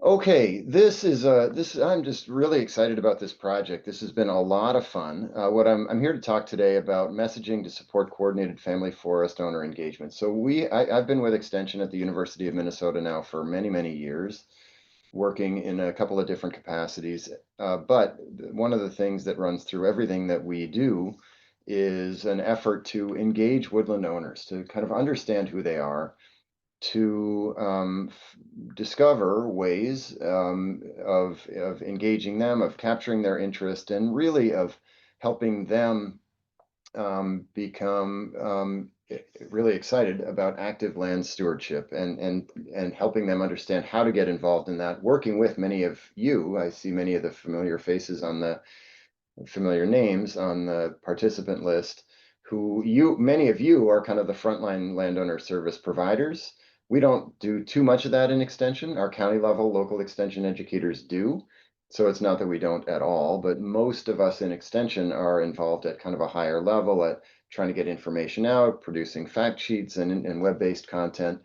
Okay, I'm just really excited about this project. This has been a lot of fun. I'm here to talk today about messaging to support coordinated family forest owner engagement. I've been with Extension at the University of Minnesota now for many, many years, working in a couple of different capacities. But one of the things that runs through everything that we do is an effort to engage woodland owners, to kind of understand who they are, to discover ways of engaging them, of capturing their interest, and really of helping them become really excited about active land stewardship and helping them understand how to get involved in that. Working with many of you, I see many of the familiar names on the participant list, many of you are kind of the frontline landowner service providers. We don't do too much of that in extension. Our county level local extension educators do. So it's not that we don't at all, but most of us in extension are involved at kind of a higher level at trying to get information out, producing fact sheets and web-based content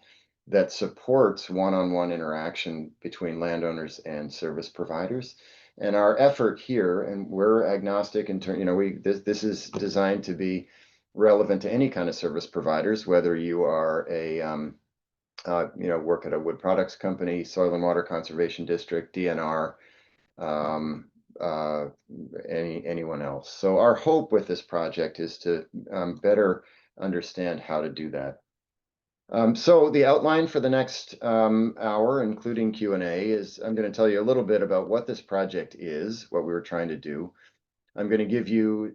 that supports one-on-one interaction between landowners and service providers. And our effort here, and we're agnostic in terms, this is designed to be relevant to any kind of service providers, whether you are work at a wood products company, soil and water conservation district, DNR, um, uh, anyone else. So our hope with this project is to better understand how to do that. So the outline for the next hour, including Q&A, is I'm going to tell you a little bit about what this project is, what we were trying to do. I'm going to give you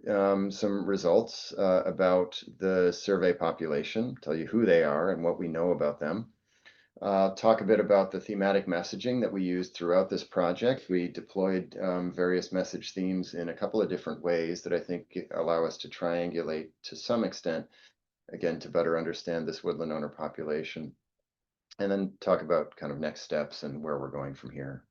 some results about the survey population, tell you who they are and what we know about them. Talk a bit about the thematic messaging that we used throughout this project. We deployed various message themes in a couple of different ways that I think allow us to triangulate to some extent, again, to better understand this woodland owner population, and then talk about kind of next steps and where we're going from here.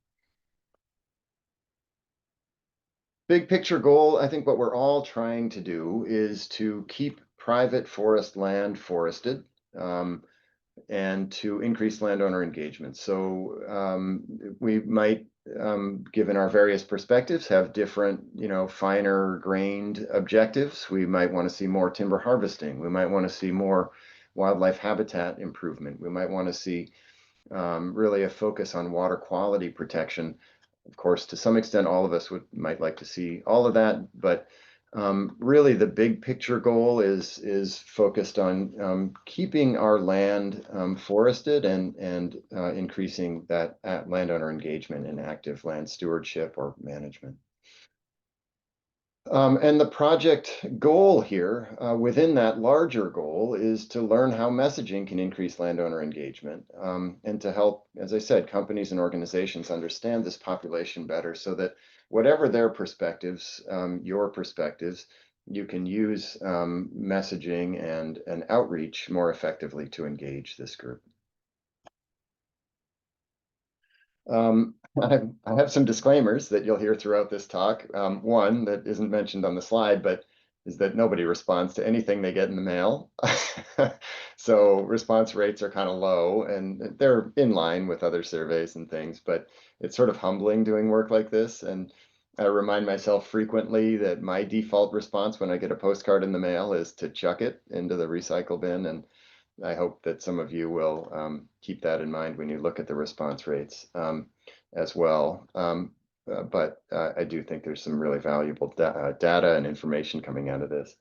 Big picture goal, I think what we're all trying to do is to keep private forest land forested, and to increase landowner engagement. So we might, given our various perspectives, have different, finer grained objectives. We might want to see more timber harvesting. We might want to see more wildlife habitat improvement. We might want to see really a focus on water quality protection. Of course, to some extent, all of us might like to see all of that, but really the big picture goal is focused on keeping our land forested and increasing that landowner engagement in active land stewardship or management. And the project goal here, within that larger goal, is to learn how messaging can increase landowner engagement, and to help, as I said, companies and organizations understand this population better so that whatever their perspectives, your perspectives, you can use messaging and outreach more effectively to engage this group. I have some disclaimers that you'll hear throughout this talk. One that isn't mentioned on the slide, but is that nobody responds to anything they get in the mail. So response rates are kind of low, and they're in line with other surveys and things, but it's sort of humbling doing work like this. And I remind myself frequently that my default response when I get a postcard in the mail is to chuck it into the recycle bin. And I hope that some of you will keep that in mind when you look at the response rates as well. But I do think there's some really valuable data and information coming out of this.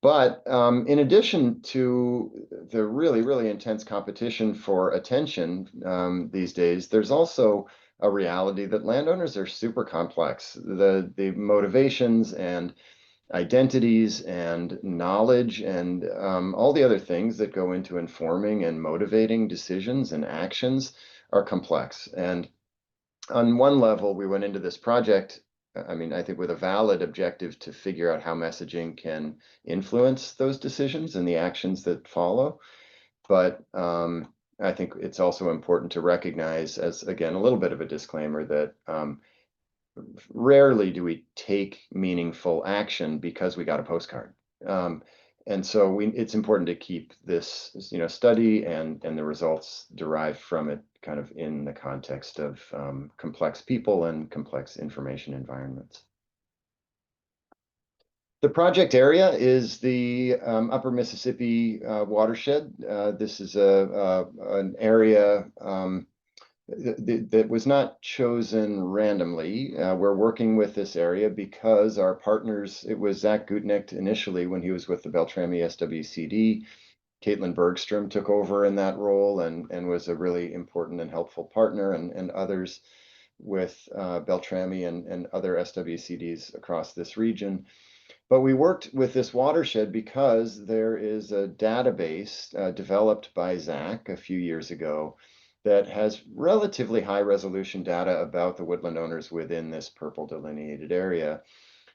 But in addition to the really, really intense competition for attention these days, there's also a reality that landowners are super complex. The motivations and identities and knowledge and all the other things that go into informing and motivating decisions and actions are complex. And on one level, we went into this project, I think with a valid objective to figure out how messaging can influence those decisions and the actions that follow. But I think it's also important to recognize, as again, a little bit of a disclaimer, that rarely do we take meaningful action because we got a postcard. And so it's important to keep this, study and the results derived from it kind of in the context of complex people and complex information environments. The project area is the Upper Mississippi watershed. This is an area that was not chosen randomly. We're working with this area because our partners, it was Zach Gutnicht initially when he was with the Beltrami SWCD. Caitlin Bergstrom took over in that role and was a really important and helpful partner, and others with Beltrami and other SWCDs across this region. But we worked with this watershed because there is a database developed by Zach a few years ago that has relatively high resolution data about the woodland owners within this purple delineated area.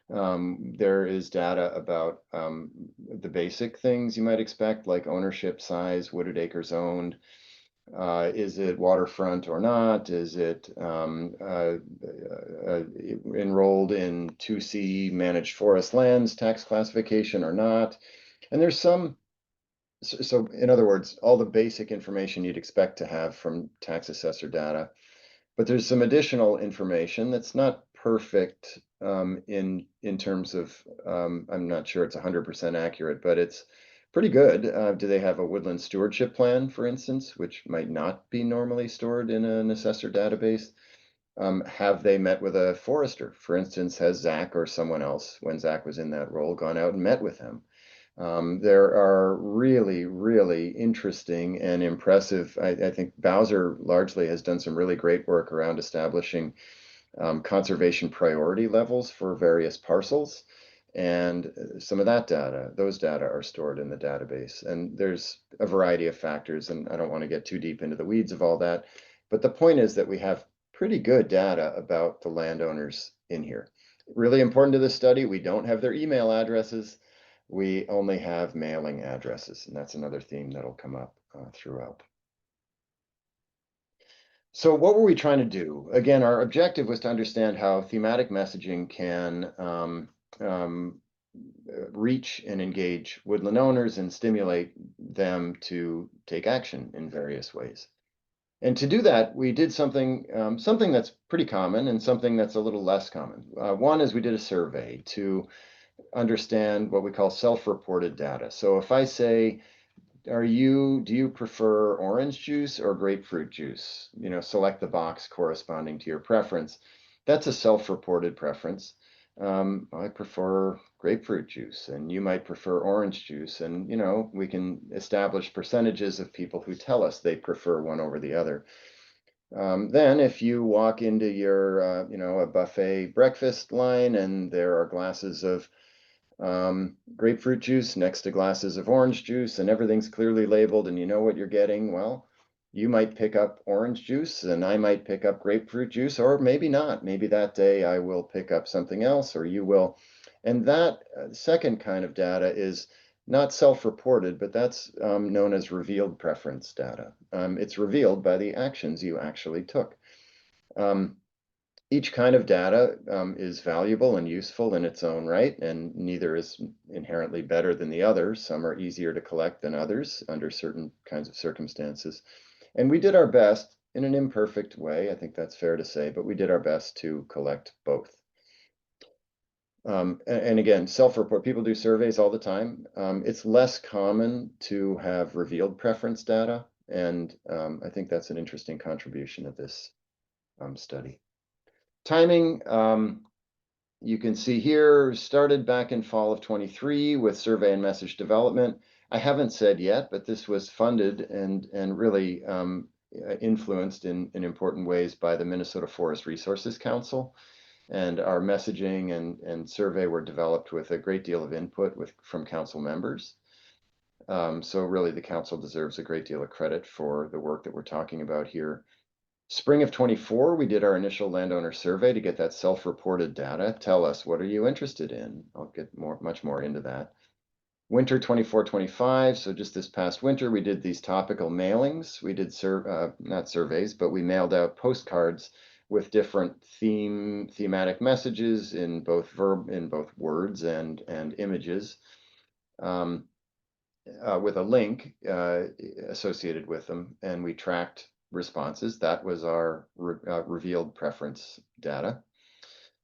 There is data about the basic things you might expect, like ownership, size, wooded acres owned. Is it waterfront or not? Is it enrolled in 2C managed forest lands tax classification or not? And there's some, so in other words, all the basic information you'd expect to have from tax assessor data. But there's some additional information that's not perfect in terms of, I'm not sure it's 100% accurate, but it's pretty good. Do they have a woodland stewardship plan, for instance, which might not be normally stored in an assessor database? Have they met with a forester? For instance, has Zach or someone else, when Zach was in that role, gone out and met with him? There are really, really interesting and impressive. I think Bowser largely has done some really great work around establishing conservation priority levels for various parcels. And some of that data, those data are stored in the database. And there's a variety of factors, and I don't want to get too deep into the weeds of all that. But the point is that we have pretty good data about the landowners in here. Really important to this study, we don't have their email addresses. We only have mailing addresses, and that's another theme that'll come up throughout. So what were we trying to do? Again, our objective was to understand how thematic messaging can reach and engage woodland owners and stimulate them to take action in various ways. And to do that, we did something that's pretty common and something that's a little less common. One is we did a survey to understand what we call self-reported data. So if I say, do you prefer orange juice or grapefruit juice? Select the box corresponding to your preference. That's a self-reported preference. I prefer grapefruit juice, and you might prefer orange juice. And, we can establish percentages of people who tell us they prefer one over the other. Then if you walk into your, a buffet breakfast line and there are glasses of grapefruit juice next to glasses of orange juice and everything's clearly labeled and you know what you're getting, well, you might pick up orange juice and I might pick up grapefruit juice, or maybe not. Maybe that day I will pick up something else, or you will. And that second kind of data is not self-reported, but that's known as revealed preference data. It's revealed by the actions you actually took. Each kind of data is valuable and useful in its own right, and neither is inherently better than the other. Some are easier to collect than others under certain kinds of circumstances. And we did our best in an imperfect way, I think that's fair to say, but we did our best to collect both. And again, self-report, people do surveys all the time. It's less common to have revealed preference data, and I think that's an interesting contribution of this study. Timing, you can see here, started back in fall of 23 with survey and message development. I haven't said yet, but this was funded and really influenced in important ways by the Minnesota Forest Resources Council. And our messaging and survey were developed with a great deal of input from council members. So really the council deserves a great deal of credit for the work that we're talking about here. Spring of 24, we did our initial landowner survey to get that self-reported data. Tell us, what are you interested in? I'll get much more into that. Winter 24-25, so just this past winter, we did these topical mailings. We did not surveys, but we mailed out postcards with different thematic messages in both words and images. with a link associated with them, and we tracked responses. That was our revealed preference data.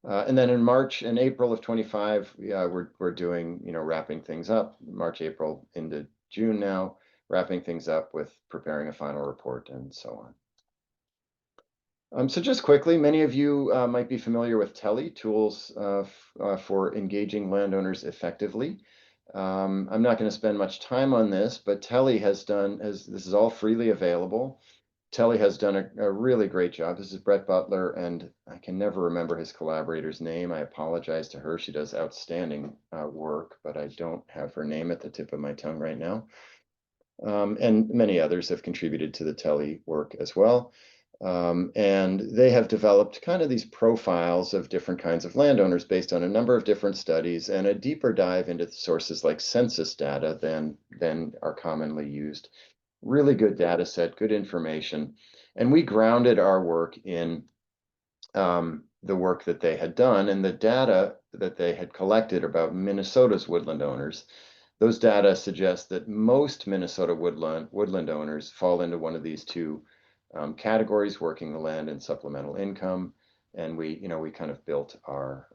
And then in March and April of 25, we're doing, wrapping things up, March, April into June now, wrapping things up with preparing a final report and so on. So just quickly, many of you might be familiar with Tele tools for engaging landowners effectively. I'm not going to spend much time on this, but Tele has done, as this is all freely available. Tele has done a really great job. This is Brett Butler, and I can never remember his collaborator's name. I apologize to her. She does outstanding work, but I don't have her name at the tip of my tongue right now. And many others have contributed to the Tele work as well. And they have developed kind of these profiles of different kinds of landowners based on a number of different studies and a deeper dive into sources like census data than are commonly used. Really good data set, good information. And we grounded our work in the work that they had done and the data that they had collected about Minnesota's woodland owners. Those data suggest that most Minnesota woodland owners fall into one of these two categories, working the land and supplemental income. And we kind of built our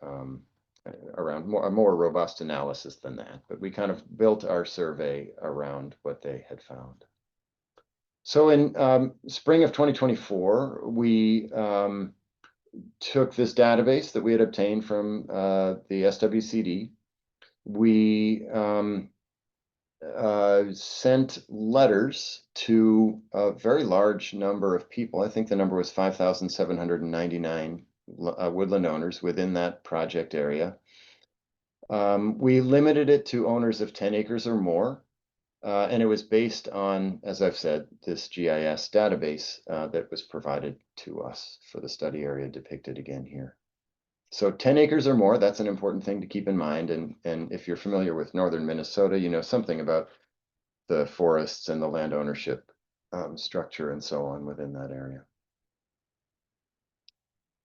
around a more robust analysis than that, but we kind of built our survey around what they had found. So in spring of 2024, we took this database that we had obtained from the SWCD. We sent letters to a very large number of people. I think the number was 5,799 woodland owners within that project area. We limited it to owners of 10 acres or more. And it was based on, as I've said, this GIS database that was provided to us for the study area depicted again here. So 10 acres or more, that's an important thing to keep in mind. And if you're familiar with northern Minnesota, you know something about the forests and the land ownership structure and so on within that area.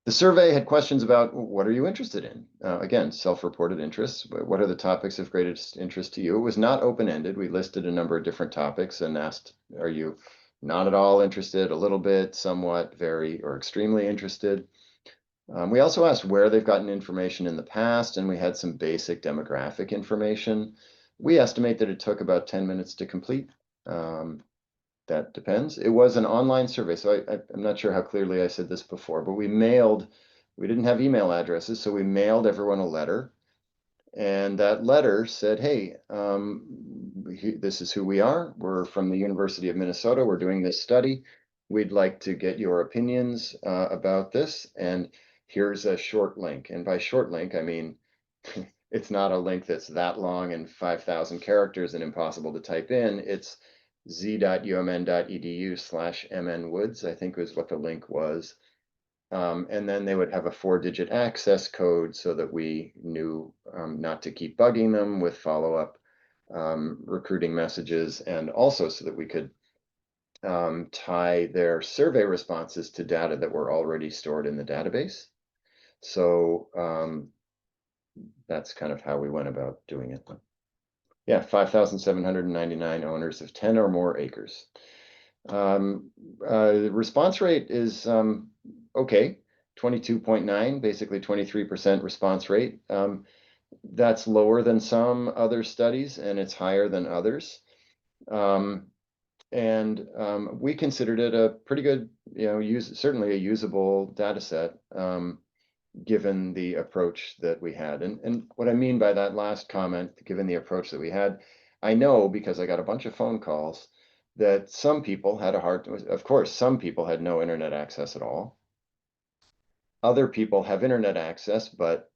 The survey had questions about what are you interested in? Again, self-reported interests. What are the topics of greatest interest to you? It was not open-ended. We listed a number of different topics and asked, are you not at all interested, a little bit, somewhat, very, or extremely interested? We also asked where they've gotten information in the past, and we had some basic demographic information. We estimate that it took about 10 minutes to complete. That depends. It was an online survey, so I'm not sure how clearly I said this before, but we didn't have email addresses, so we mailed everyone a letter. And that letter said, hey, this is who we are. We're from the University of Minnesota. We're doing this study. We'd like to get your opinions about this. And here's a short link. And by short link, I mean, it's not a link that's that long and 5,000 characters and impossible to type in. It's z.umn.edu/mnwoods, I think was what the link was. And then they would have a 4-digit access code so that we knew not to keep bugging them with follow-up recruiting messages, and also so that we could tie their survey responses to data that were already stored in the database. So that's kind of how we went about doing it. Yeah, 5,799 owners of 10 or more acres. The response rate is okay, 22.9, basically 23% response rate. That's lower than some other studies, and it's higher than others. We considered it a pretty good, certainly a usable data set, given the approach that we had. And what I mean by that last comment, given the approach that we had, I know because I got a bunch of phone calls that some people had of course, some people had no internet access at all. Other people have internet access, but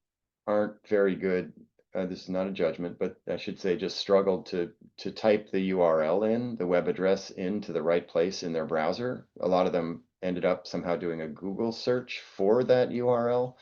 aren't very good. This is not a judgment, but I should say just struggled to type the URL in, the web address into the right place in their browser. A lot of them ended up somehow doing a Google search for that URL.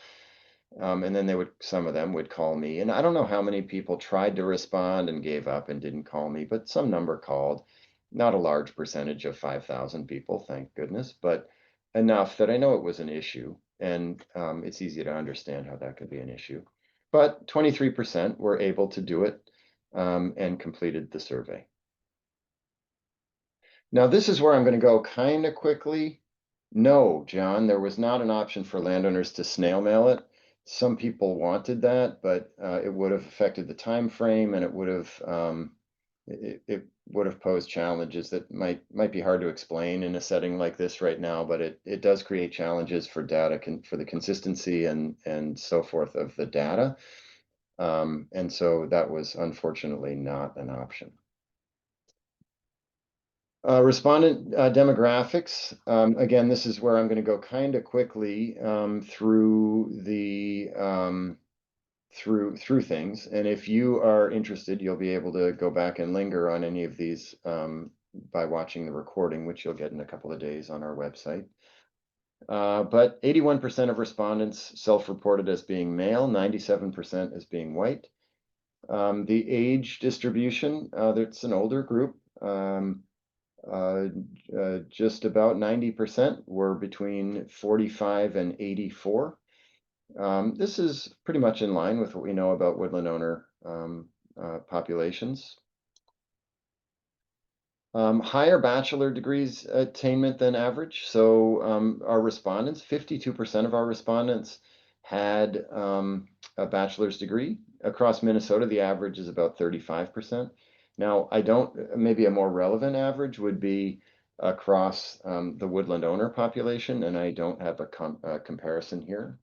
And then some of them would call me. And I don't know how many people tried to respond and gave up and didn't call me, but some number called. Not a large percentage of 5,000 people, thank goodness, but enough that I know it was an issue. And it's easy to understand how that could be an issue. But 23% were able to do it and completed the survey. Now, this is where I'm going to go kind of quickly. No, John, there was not an option for landowners to snail mail it. Some people wanted that, but it would have affected the time frame, and it would have it would have posed challenges that might be hard to explain in a setting like this right now. But it does create challenges for data for the consistency and so forth of the data, and so that was unfortunately not an option. Respondent demographics. Again, this is where I'm going to go kind of quickly through the through things. And if you are interested, you'll be able to go back and linger on any of these by watching the recording, which you'll get in a couple of days on our website. But 81% of respondents self-reported as being male, 97% as being white. The age distribution, that's an older group. Just about 90% were between 45 and 84. This is pretty much in line with what we know about woodland owner populations. Higher bachelor degrees attainment than average. So our respondents, 52% of our respondents had a bachelor's degree. Across Minnesota, the average is about 35%. Now, maybe a more relevant average would be across the woodland owner population, and I don't have a comparison here.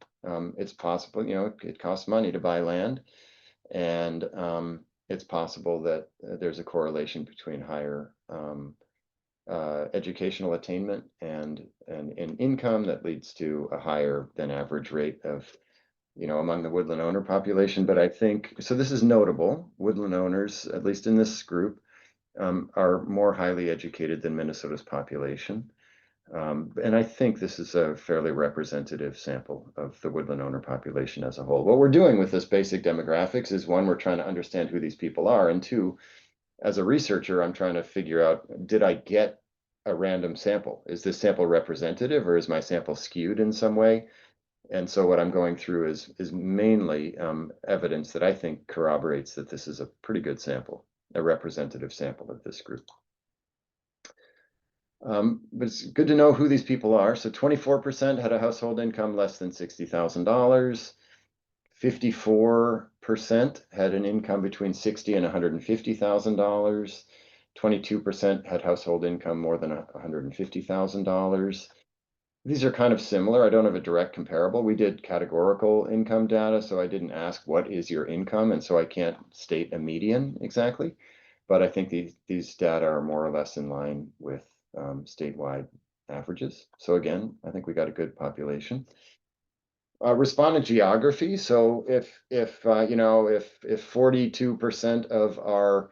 It's possible, it costs money to buy land, and it's possible that there's a correlation between higher educational attainment and income that leads to a higher than average rate of, among the woodland owner population. But I think, so this is notable, woodland owners, at least in this group, are more highly educated than Minnesota's population. And I think this is a fairly representative sample of the woodland owner population as a whole. What we're doing with this basic demographics is, one, we're trying to understand who these people are, and two, as a researcher, I'm trying to figure out, did I get a random sample? Is this sample representative, or is my sample skewed in some way? And so what I'm going through is mainly evidence that I think corroborates that this is a pretty good sample, a representative sample of this group. But it's good to know who these people are. So 24% had a household income less than $60,000. 54% had an income between $60,000 and $150,000. 22% had household income more than $150,000. These are kind of similar. I don't have a direct comparable. We did categorical income data, so I didn't ask what is your income, and so I can't state a median exactly. But I think these data are more or less in line with statewide averages. So again, I think we got a good population. Respondent geography. So if 42% of our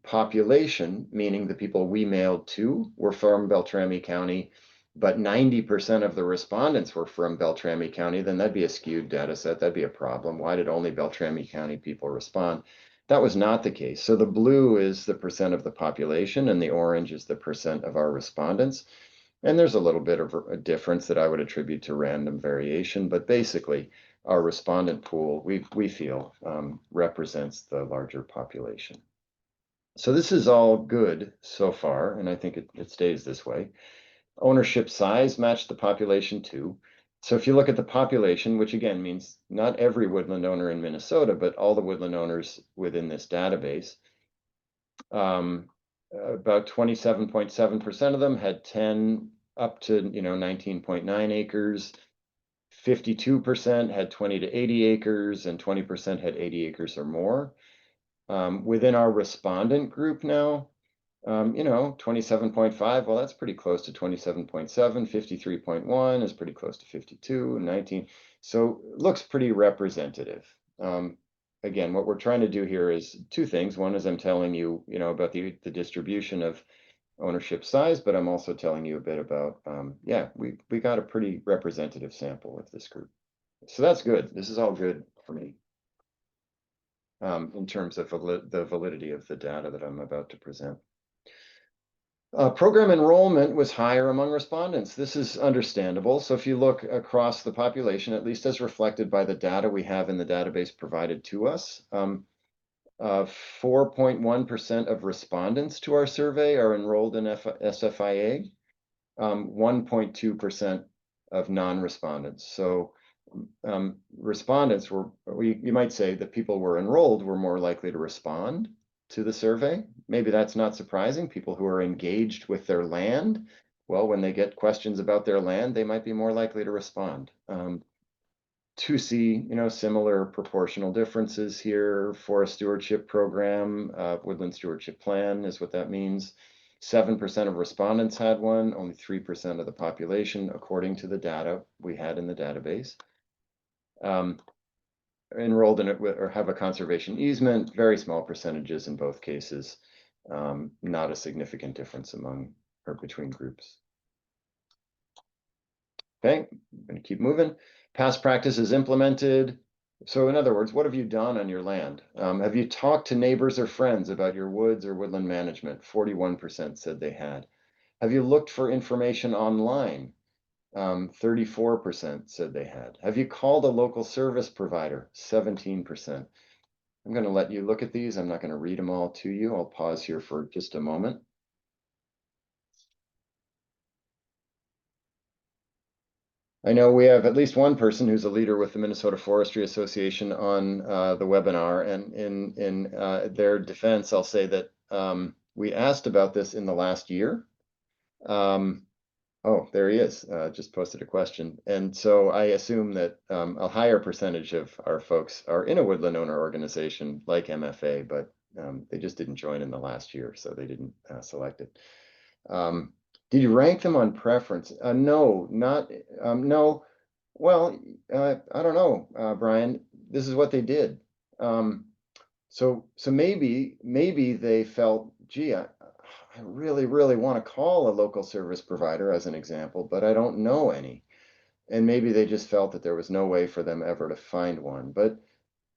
population, meaning the people we mailed to, were from Beltrami County, but 90% of the respondents were from Beltrami County, then that'd be a skewed data set. That'd be a problem. Why did only Beltrami County people respond? That was not the case. So the blue is the percent of the population, and the orange is the percent of our respondents. And there's a little bit of a difference that I would attribute to random variation, but basically our respondent pool, we feel, represents the larger population. So this is all good so far, and I think it stays this way. Ownership size matched the population too. So if you look at the population, which again means not every woodland owner in Minnesota, but all the woodland owners within this database, about 27.7% of them had 10 up to 19.9 acres. 52% had 20 to 80 acres, and 20% had 80 acres or more. Within our respondent group now, 27.5, well, that's pretty close to 27.7. 53.1 is pretty close to 52, 19. So it looks pretty representative. Again, what we're trying to do here is two things. One is I'm telling you, about the distribution of ownership size, but I'm also telling you a bit about, we got a pretty representative sample of this group. So that's good. This is all good for me in terms of the validity of the data that I'm about to present. Program enrollment was higher among respondents. This is understandable. So if you look across the population, at least as reflected by the data we have in the database provided to us, 4.1% of respondents to our survey are enrolled in SFIA. 1.2% of non-respondents. So respondents were, you might say that people were enrolled were more likely to respond to the survey. Maybe that's not surprising. People who are engaged with their land, well, when they get questions about their land, they might be more likely to respond. To see, similar proportional differences here. Forest stewardship program, woodland stewardship plan is what that means. 7% of respondents had one, only 3% of the population, according to the data we had in the database. Enrolled in it or have a conservation easement, very small percentages in both cases. Not a significant difference among or between groups. Okay, I'm going to keep moving. Past practices implemented. So in other words, what have you done on your land? Have you talked to neighbors or friends about your woods or woodland management? 41% said they had. Have you looked for information online? 34% said they had. Have you called a local service provider? 17%. I'm going to let you look at these. I'm not going to read them all to you. I'll pause here for just a moment. I know we have at least one person who's a leader with the Minnesota Forestry Association on the webinar, and in their defense, I'll say that we asked about this in the last year. Oh, there he is, just posted a question. And so I assume that a higher percentage of our folks are in a woodland owner organization like MFA, but they just didn't join in the last year, so they didn't select it. Did you rank them on preference? No, not, no. Well, I don't know, Brian. This is what they did. So maybe they felt, gee, I really want to call a local service provider as an example, but I don't know any. And maybe they just felt that there was no way for them ever to find one. But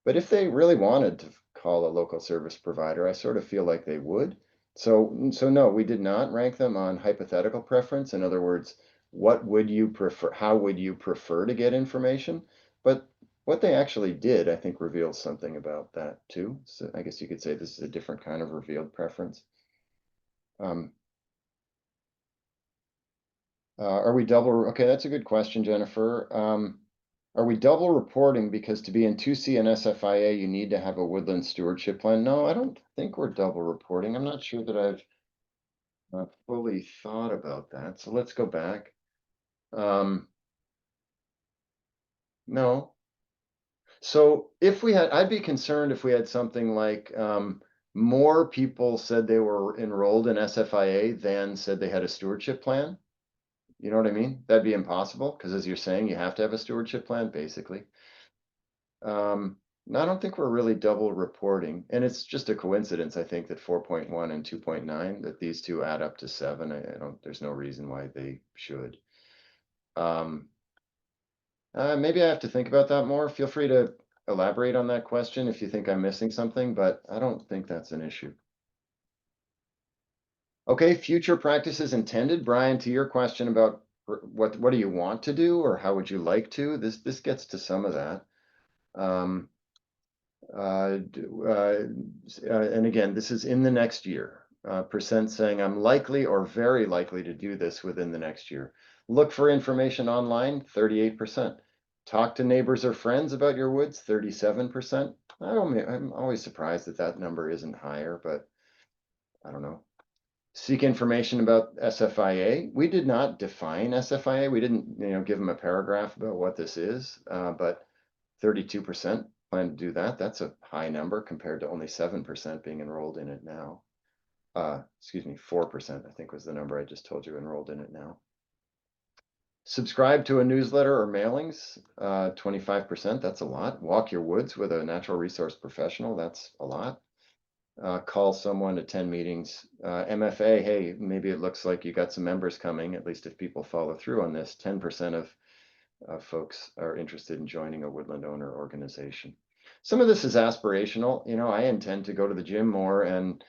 if they really wanted to call a local service provider, I sort of feel like they would. So no, we did not rank them on hypothetical preference. In other words, what would you prefer? How would you prefer to get information? But what they actually did, I think, reveals something about that too. So I guess you could say this is a different kind of revealed preference. Are we double? Okay, that's a good question, Jennifer. Are we double reporting because to be in 2C and SFIA, you need to have a woodland stewardship plan? No, I don't think we're double reporting. I'm not sure that I've fully thought about that. So let's go back. No. So if we had, I'd be concerned if we had something like more people said they were enrolled in SFIA than said they had a stewardship plan. You know what I mean? That'd be impossible because as you're saying, you have to have a stewardship plan, basically. I don't think we're really double reporting, and it's just a coincidence, I think, that 4.1 and 2.9, that these two add up to 7. I don't, there's no reason why they should. Maybe I have to think about that more. Feel free to elaborate on that question if you think I'm missing something, but I don't think that's an issue. Okay, future practices intended. Brian, to your question about what do you want to do or how would you like to, this gets to some of that. And again, this is in the next year. Percent saying I'm likely or very likely to do this within the next year. Look for information online, 38%. Talk to neighbors or friends about your woods, 37%. I'm always surprised that that number isn't higher, but I don't know. Seek information about SFIA. We did not define SFIA. We didn't, give them a paragraph about what this is, but 32% plan to do that. That's a high number compared to only 7% being enrolled in it now. Excuse me, 4% I think was the number I just told you enrolled in it now. Subscribe to a newsletter or mailings, 25%, that's a lot. Walk your woods with a natural resource professional, that's a lot. Call someone, attend meetings. MFA, hey, maybe it looks like you got some members coming, at least if people follow through on this. 10% of folks are interested in joining a woodland owner organization. Some of this is aspirational. I intend to go to the gym more and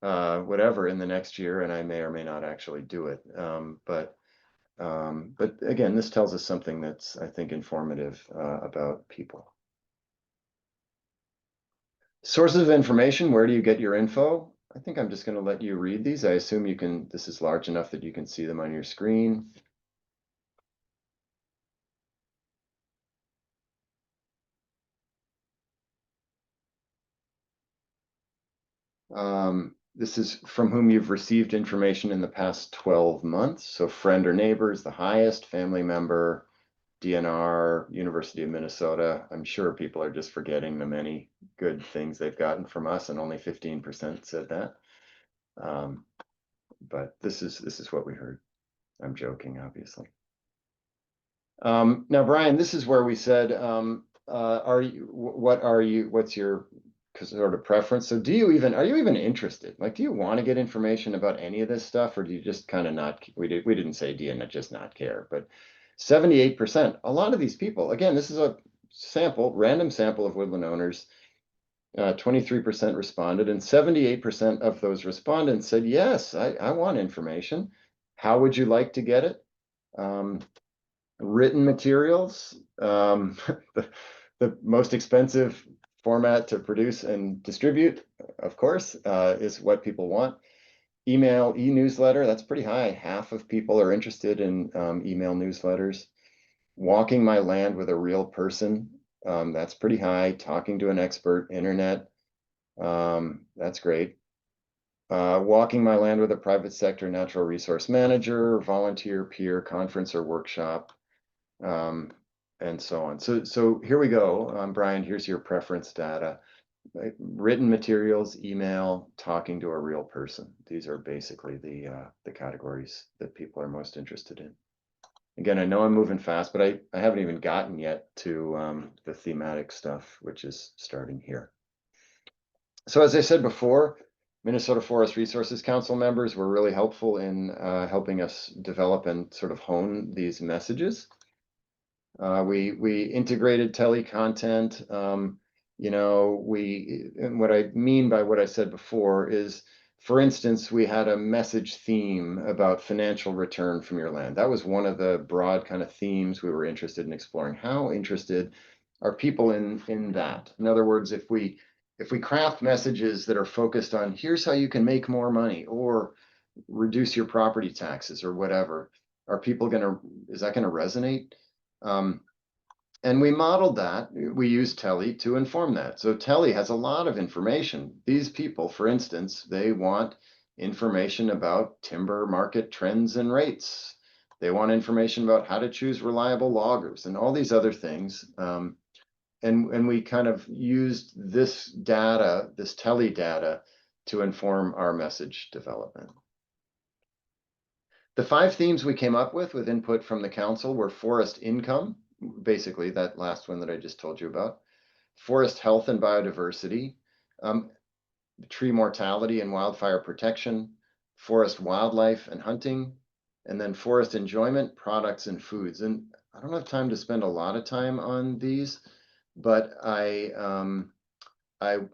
whatever in the next year, and I may or may not actually do it. But again, this tells us something that's, I think, informative about people. Sources of information, where do you get your info? I think I'm just going to let you read these. I assume you can, this is large enough that you can see them on your screen. This is from whom you've received information in the past 12 months. So friend or neighbor is the highest, family member, DNR, University of Minnesota. I'm sure people are just forgetting the many good things they've gotten from us, and only 15% said that. But this is what we heard. I'm joking, obviously. Now, Brian, this is where we said, what's your sort of preference? So are you even interested? Like, do you want to get information about any of this stuff, or do you just kind of not, we didn't say, do you just not care? But 78%, a lot of these people, again, this is a random sample of woodland owners, 23% responded, and 78% of those respondents said, yes, I want information. How would you like to get it? Written materials, the, the most expensive format to produce and distribute, of course, is what people want. Email, e-newsletter, that's pretty high. Half of people are interested in email newsletters. Walking my land with a real person, that's pretty high. Talking to an expert, internet, that's great. Walking my land with a private sector natural resource manager, volunteer, peer, conference, or workshop. And so on. So here we go. Brian, here's your preference data. Written materials, email, talking to a real person. These are basically the categories that people are most interested in. Again, I know I'm moving fast, but I haven't even gotten yet to the thematic stuff, which is starting here. So as I said before, Minnesota Forest Resources Council members were really helpful in helping us develop and sort of hone these messages. We integrated tele content. And what I mean by what I said before is, for instance, we had a message theme about financial return from your land. That was one of the broad kind of themes we were interested in exploring. How interested are people in that? In other words, if we craft messages that are focused on here's how you can make more money or reduce your property taxes or whatever, is that gonna resonate? And we modeled that. We used Telly to inform that. So Telly has a lot of information. These people, for instance, they want information about timber market trends and rates. They want information about how to choose reliable loggers and all these other things. And we kind of used this data, this Telly data, to inform our message development. The 5 themes we came up with input from the council were forest income, basically that last one that I just told you about, forest health and biodiversity, tree mortality and wildfire protection, forest wildlife and hunting, and then forest enjoyment, products, and foods. And I don't have time to spend a lot of time on these, but I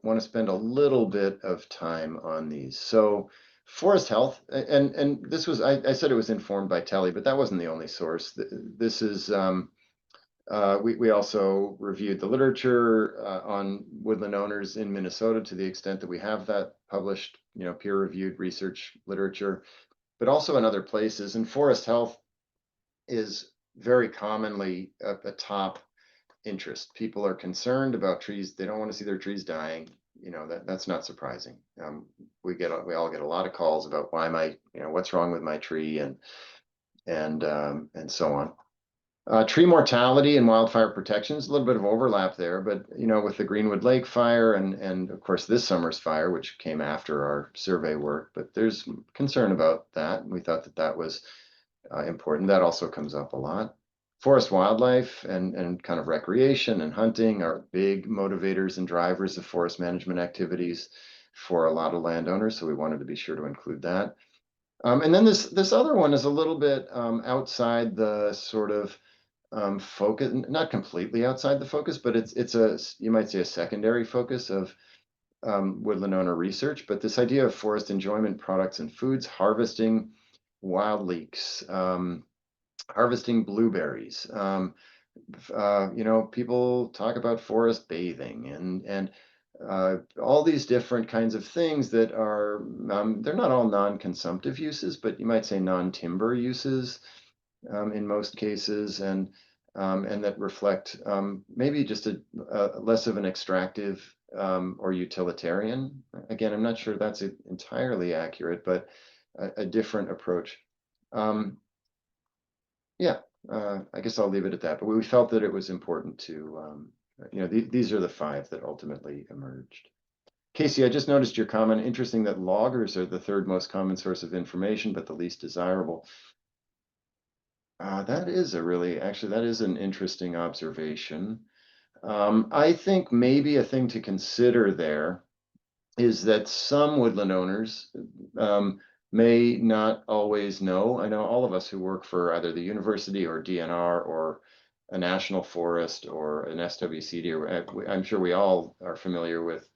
want to spend a little bit of time on these. So forest health, and this was, I said it was informed by Telly, but that wasn't the only source. This is, we also reviewed the literature on woodland owners in Minnesota to the extent that we have that published, peer-reviewed research literature, but also in other places. And forest health is very commonly a top interest. People are concerned about trees. They don't want to see their trees dying. That's not surprising. We all get a lot of calls about what's wrong with my tree and so on. Tree mortality and wildfire protection is a little bit of overlap there, but with the Greenwood Lake fire and of course this summer's fire, which came after our survey work, but there's concern about that. We thought that was important. That also comes up a lot. Forest wildlife and kind of recreation and hunting are big motivators and drivers of forest management activities for a lot of landowners, so we wanted to be sure to include that. And then this other one is a little bit outside the sort of focus, not completely outside the focus, but it's you might say a secondary focus of woodland owner research. But this idea of forest enjoyment, products, and foods, harvesting wild leeks, harvesting blueberries. People talk about forest bathing and all these different kinds of things that are, they're not all non-consumptive uses, but you might say non-timber uses in most cases, and that reflect maybe just a less of an extractive or utilitarian. Again, I'm not sure that's entirely accurate, but a different approach. Yeah, I guess I'll leave it at that. But we felt that it was important to, these are the five that ultimately emerged. Casey, I just noticed your comment. Interesting that loggers are the third most common source of information, but the least desirable. That is actually, that is an interesting observation. I think maybe a thing to consider there is that some woodland owners may not always know. I know all of us who work for either the university or DNR or a national forest or an SWCD, or I'm sure we all are familiar with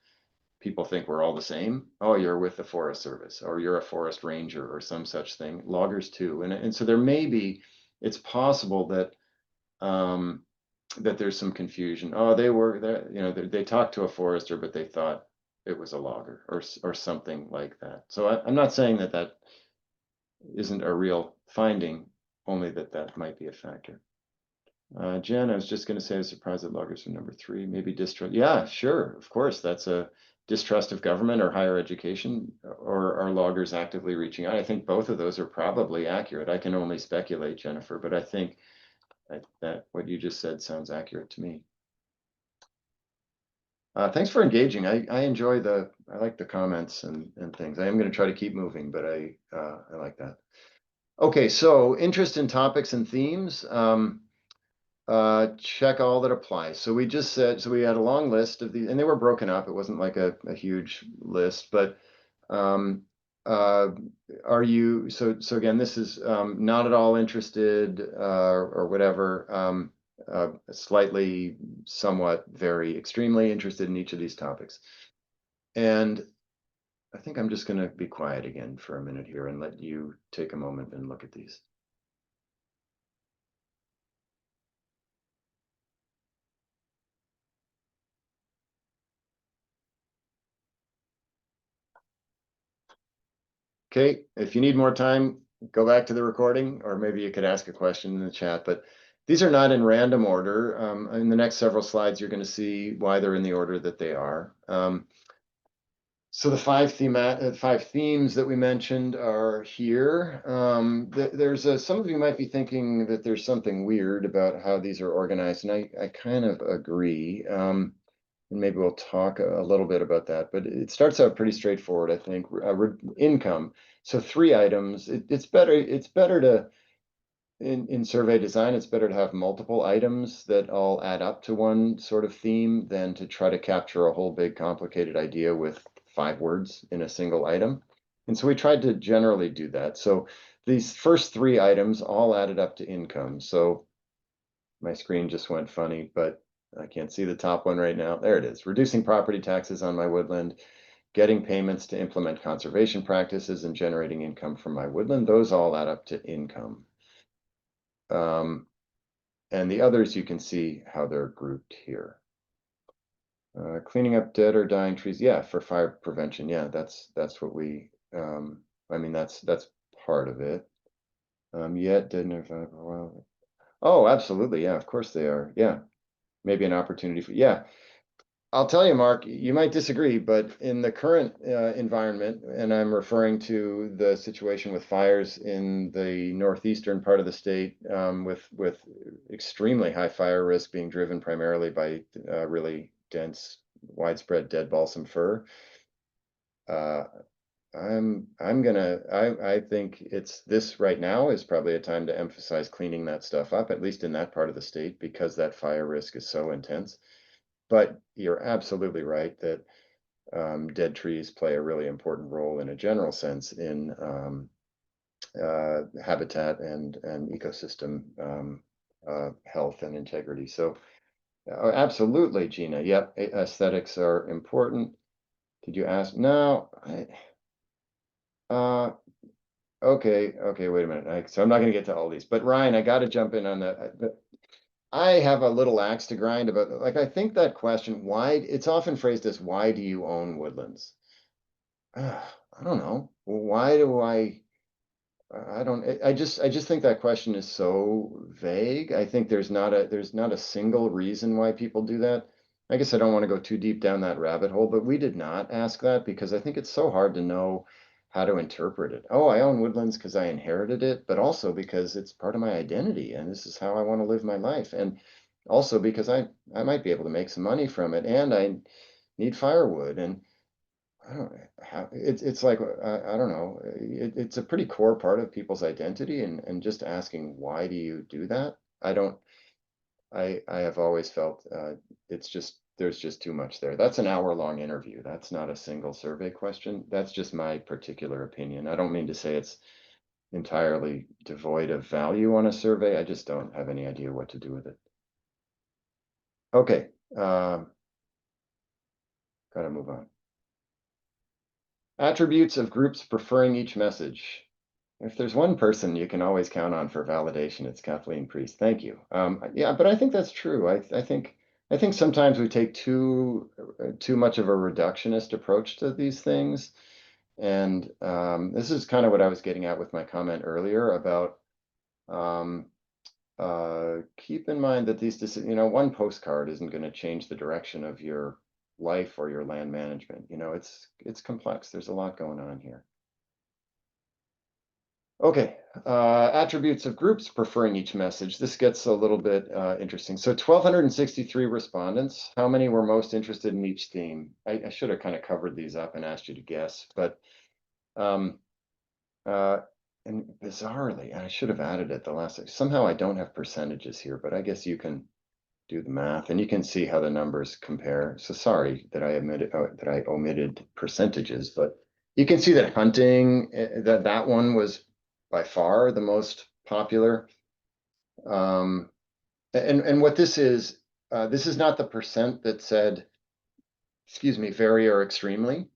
people think we're all the same. Oh, you're with the Forest Service, or you're a forest ranger, or some such thing. Loggers too, and so there may be. It's possible that that there's some confusion. Oh, they were there, they talked to a forester, but they thought it was a logger or something like that. So I'm not saying that that isn't a real finding, only that that might be a factor. Jen, I was just going to say I was surprised that loggers are number 3. Maybe distrust. Yeah, sure, of course, that's a distrust of government or higher education, or are loggers actively reaching out? I think both of those are probably accurate. I can only speculate, Jennifer, but I think that what you just said sounds accurate to me. Thanks for engaging. I enjoy I like the comments and things. I am going to try to keep moving, but I like that. Okay, so interest in topics and themes. Check all that applies. So we just said, so we had a long list of these, and they were broken up. It wasn't like a huge list, but are you, so again, this is not at all interested or whatever, slightly, somewhat, very, extremely interested in each of these topics. And I think I'm just going to be quiet again for a minute here and let you take a moment and look at these. Okay, if you need more time, go back to the recording, or maybe you could ask a question in the chat. But these are not in random order. In the next several slides, you're going to see why they're in the order that they are. So the five themes that we mentioned are here. There's some of you might be thinking that there's something weird about how these are organized, and I kind of agree. And maybe we'll talk a little bit about that, but it starts out pretty straightforward, I think. Income. So 3 items. It's better to, in survey design, it's better to have multiple items that all add up to one sort of theme than to try to capture a whole big complicated idea with 5 words in a single item. And so we tried to generally do that. So these first 3 items all added up to income. So my screen just went funny, but I can't see the top one right now. There it is. Reducing property taxes on my woodland, getting payments to implement conservation practices, and generating income from my woodland. Those all add up to income. And the others, you can see how they're grouped here. Cleaning up dead or dying trees. Yeah, for fire prevention. Yeah, that's what we, I mean, that's part of it. Yet didn't have, well, oh, absolutely. Yeah, of course they are. Yeah. Maybe an opportunity for, yeah. I'll tell you, Mark, you might disagree, but in the current environment, and I'm referring to the situation with fires in the northeastern part of the state, with extremely high fire risk being driven primarily by really dense, widespread dead balsam fir. I think this right now is probably a time to emphasize cleaning that stuff up, at least in that part of the state, because that fire risk is so intense. But you're absolutely right that dead trees play a really important role in a general sense in habitat and ecosystem health and integrity. So absolutely, Gina. Yep, aesthetics are important. Did you ask? No. Okay, wait a minute. So I'm not going to get to all these, but Ryan, I got to jump in on that. I have a little axe to grind about, like, I think that question, why, it's often phrased as, why do you own woodlands? I don't know. Why do I don't, I just think that question is so vague. I think there's not a single reason why people do that. I guess I don't want to go too deep down that rabbit hole, but we did not ask that because I think it's so hard to know how to interpret it. Oh, I own woodlands because I inherited it, but also because it's part of my identity and this is how I want to live my life. And also because I might be able to make some money from it and I need firewood and I don't how it's like I don't know. It's a pretty core part of people's identity, and just asking why do you do that? I don't. I have always felt it's just there's just too much there. That's an hour-long interview. That's not a single survey question. That's just my particular opinion. I don't mean to say it's entirely devoid of value on a survey. I just don't have any idea what to do with it. Okay, gotta move on. Attributes of groups preferring each message. If there's one person you can always count on for validation, it's Kathleen Priest. Thank you. Yeah, but I think that's true. I think sometimes we take too much of a reductionist approach to these things, and this is kind of what I was getting at with my comment earlier about um, keep in mind that one postcard isn't going to change the direction of your life or your land management. It's complex. There's a lot going on here. Okay, attributes of groups preferring each message. This gets a little bit interesting. So 1,263 respondents. How many were most interested in each theme? I should have kind of covered these up and asked you to guess, but um, uh, and bizarrely, I should have added it the last. Somehow I don't have percentages here, but I guess you can do the math and you can see how the numbers compare. So sorry that I omitted percentages, but you can see that hunting, that one was by far the most popular. Um, and what this is not the percent that said, excuse me, very or extremely.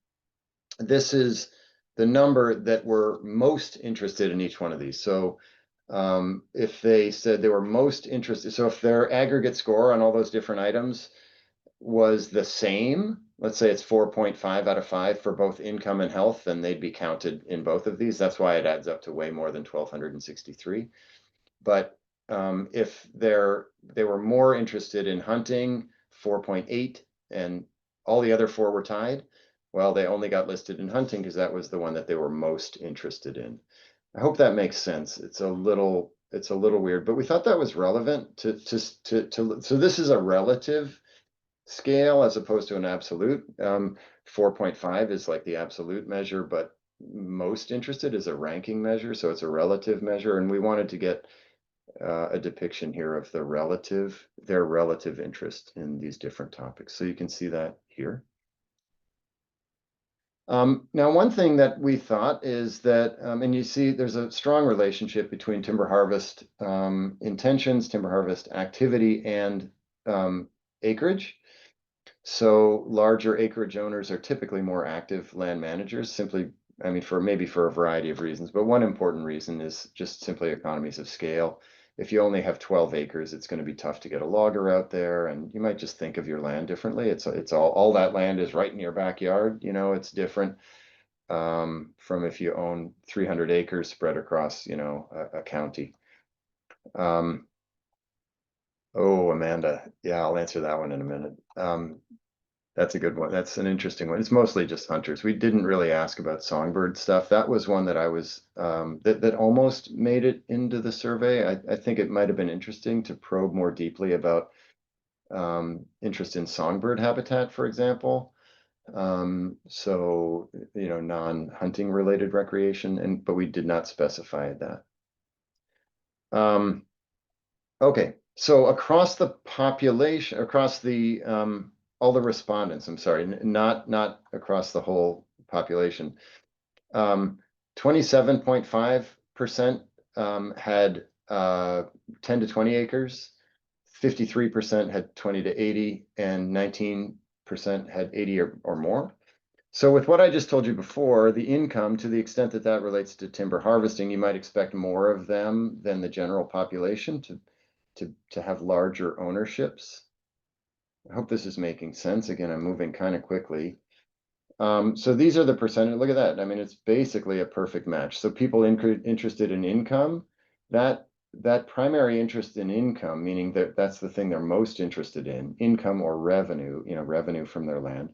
This is the number that were most interested in each one of these. So if they said they were most interested, so if their aggregate score on all those different items was the same, let's say it's 4.5 out of 5 for both income and health, then they'd be counted in both of these. That's why it adds up to way more than 1,263. But if they were more interested in hunting, 4.8, and all the other four were tied, well, they only got listed in hunting because that was the one that they were most interested in. I hope that makes sense. It's a little weird, but we thought that was relevant so this is a relative scale as opposed to an absolute. 4.5 is like the absolute measure, but most interested is a ranking measure, so it's a relative measure, and we wanted to get a depiction here of their relative interest in these different topics. So you can see that here. Now, one thing that we thought is that, and you see there's a strong relationship between timber harvest intentions, timber harvest activity, and acreage. So larger acreage owners are typically more active land managers, simply, I mean, for a variety of reasons, but one important reason is just simply economies of scale. If you only have 12 acres, it's going to be tough to get a logger out there, and you might just think of your land differently. It's all that land is right in your backyard. It's different from if you own 300 acres spread across, a county. Oh, Amanda, yeah, I'll answer that one in a minute. That's a good one. That's an interesting one. It's mostly just hunters. We didn't really ask about songbird stuff. That was one that I was that almost made it into the survey. I think it might have been interesting to probe more deeply about interest in songbird habitat, for example. So non-hunting related recreation, but we did not specify that. Okay, so across the population, across the all the respondents, I'm sorry, not across the whole population. 27.5% had 10 to 20 acres, 53% had 20 to 80, and 19% had 80 or more. So with what I just told you before, the income, to the extent that that relates to timber harvesting, you might expect more of them than the general population to to have larger ownerships. I hope this is making sense. Again, I'm moving kind of quickly. So these are the percentage. Look at that. I mean, it's basically a perfect match. So people interested in income, that primary interest in income, meaning that that's the thing they're most interested in, income or revenue, revenue from their land.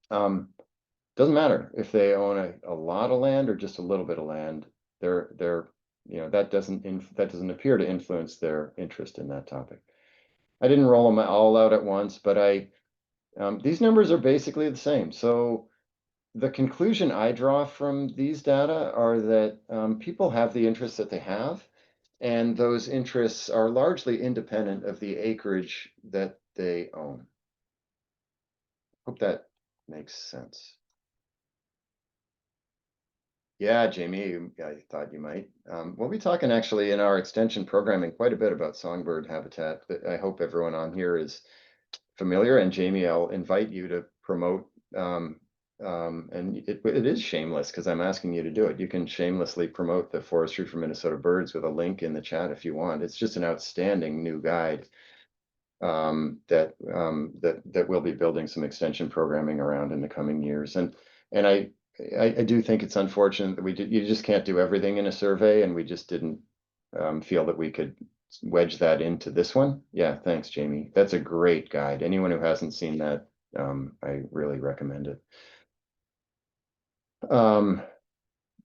Doesn't matter if they own a lot of land or just a little bit of land. That doesn't appear to influence their interest in that topic. I didn't roll them all out at once, but these numbers are basically the same. So the conclusion I draw from these data are that people have the interests that they have, and those interests are largely independent of the acreage that they own. Hope that makes sense. Yeah, Jamie, I thought you might. We'll be talking actually in our extension programming quite a bit about songbird habitat. I hope everyone on here is familiar, and Jamie, I'll invite you to promote. And it is shameless because I'm asking you to do it. You can shamelessly promote the Forestry for Minnesota Birds with a link in the chat if you want. It's just an outstanding new guide that we'll be building some extension programming around in the coming years. And I do think it's unfortunate that you just can't do everything in a survey, and we just didn't feel that we could wedge that into this one. Yeah, thanks, Jamie. That's a great guide. Anyone who hasn't seen that, I really recommend it.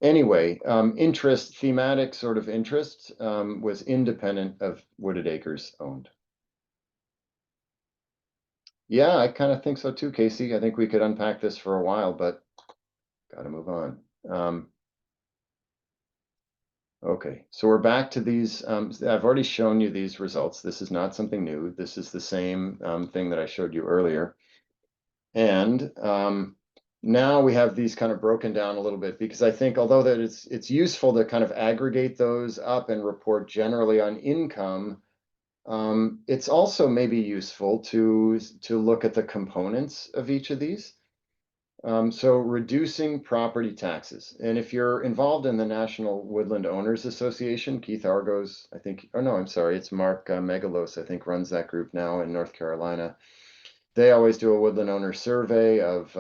Anyway, thematic sort of interest was independent of wooded acres owned. Yeah, I kind of think so too, Casey. I think we could unpack this for a while, but got to move on. Okay, so we're back to these. I've already shown you these results. This is not something new. This is the same thing that I showed you earlier. And now we have these kind of broken down a little bit, because I think although that it's useful to kind of aggregate those up and report generally on income, it's also maybe useful to look at the components of each of these. So reducing property taxes. And if you're involved in the National Woodland Owners Association, Keith Argos, I think, oh no, I'm sorry, it's Mark Megalos, I think, runs that group now in North Carolina. They always do a woodland owner survey of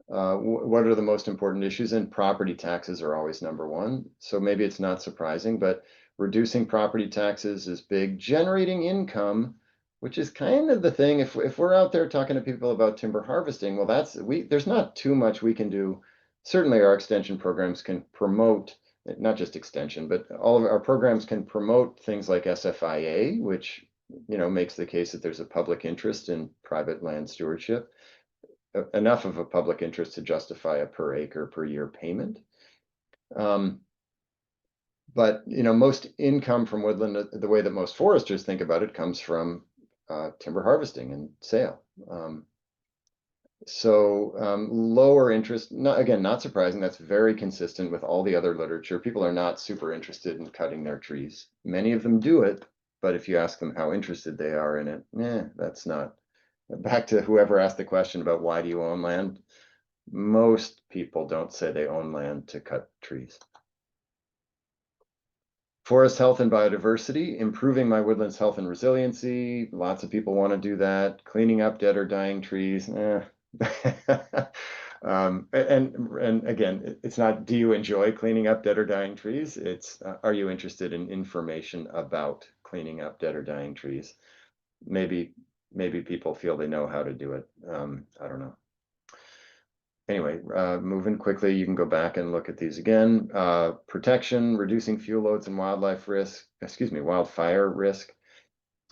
what are the most important issues, and property taxes are always number one. So maybe it's not surprising, but reducing property taxes is big. Generating income, which is kind of the thing. If we're out there talking to people about timber harvesting, well, there's not too much we can do. Certainly our extension programs can promote, not just extension, but all of our programs can promote things like SFIA, which makes the case that there's a public interest in private land stewardship, enough of a public interest to justify a per acre per year payment. But most income from woodland, the way that most foresters think about it, comes from timber harvesting and sale. Lower interest, not surprising. That's very consistent with all the other literature. People are not super interested in cutting their trees. Many of them do it, but if you ask them how interested they are in it, that's not. Back to whoever asked the question about why do you own land, most people don't say they own land to cut trees. Forest health and biodiversity, improving my woodlands health and resiliency. Lots of people want to do that. Cleaning up dead or dying trees. And again, it's not, do you enjoy cleaning up dead or dying trees? It's, are you interested in information about cleaning up dead or dying trees? Maybe people feel they know how to do it. I don't know. Anyway, moving quickly, you can go back and look at these again. Protection, reducing fuel loads and wildlife risk, wildfire risk,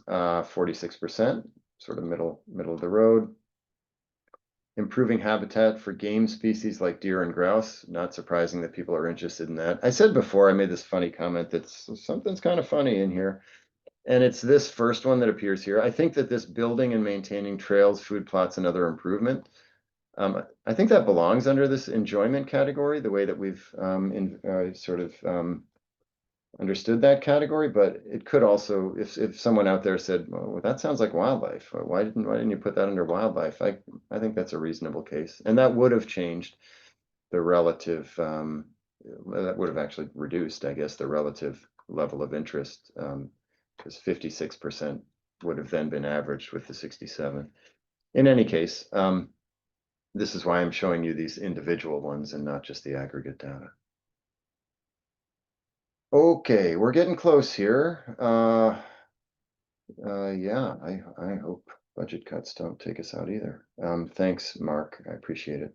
46%, sort of middle of the road. Improving habitat for game species like deer and grouse. Not surprising that people are interested in that. I said before, I made this funny comment that something's kind of funny in here. And it's this first one that appears here. I think that this building and maintaining trails, food plots, and other improvement, I think that belongs under this enjoyment category, the way that we've understood that category. But it could also, if someone out there said, well, that sounds like wildlife, why didn't you put that under wildlife? I think that's a reasonable case, and that would have changed the relative, that would have actually reduced, I guess, the relative level of interest, because 56% would have then been averaged with the 67. In any case, this is why I'm showing you these individual ones and not just the aggregate data. Okay, we're getting close here. Yeah, I hope budget cuts don't take us out either. Thanks, Mark. I appreciate it.